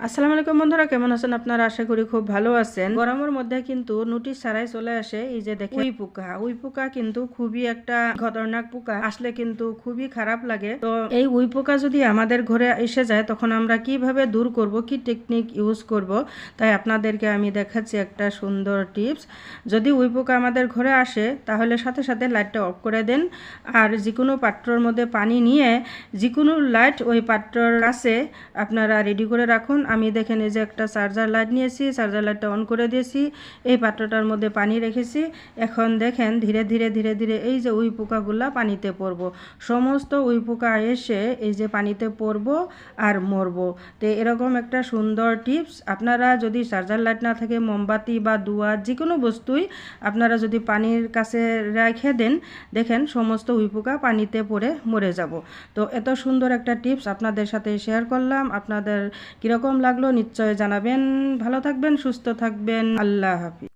আসসালামু আলাইকুম বন্ধুরা, কেমন আছেন আপনারা? আশা করি খুব ভালো আছেন। গরমের মধ্যে কিন্তু নোটিশ ছাড়াই চলে আসে এই যে দেখেন উই পোকা কিন্তু খুবই একটা খতরনাক পোকা, আসলে কিন্তু খুবই খারাপ লাগে। তো এই উই পোকা যদি আমাদের ঘরে এসে যায় তখন আমরা কিভাবে দূর করব, কি টেকনিক ইউজ করব, তাই আপনাদেরকে আমি দেখাচ্ছি একটা সুন্দর টিপস। যদি উই পোকা আমাদের ঘরে আসে তাহলে সাথে সাথে লাইটটা অফ করে দেন, আর যে কোনো পাত্রের মধ্যে পানি নিয়ে যে কোনো লাইট ওই পাত্রের কাছে আপনারা রেডি করে রাখুন। আমি দেখেন এই যে একটা চার্জার লাইট নিয়েছি, চার্জার লাইটটা অন করে দিয়েছি, এই পাত্রটার মধ্যে পানি রেখেছি। এখন দেখেন ধীরে ধীরে ধীরে ধীরে এই যে উই পোকাগুলা পানিতে পড়বো, সমস্ত উই পোকা এসে এই যে পানিতে পড়বো আর মরবো। তো এরকম একটা সুন্দর টিপস, আপনারা যদি চার্জার লাইট না থাকে মোমবাতি বা দুয়া যে কোনো বস্তুই আপনারা যদি পানির কাছে রেখে দেন, দেখেন সমস্ত উই পোকা পানিতে পড়ে মরে যাব। তো এত সুন্দর একটা টিপস আপনাদের সাথে শেয়ার করলাম। আপনাদের কীরকম লাগলো নিশ্চয় জানাবেন। ভালো থাকবেন, সুস্থ থাকবেন। আল্লাহ হাফিজ।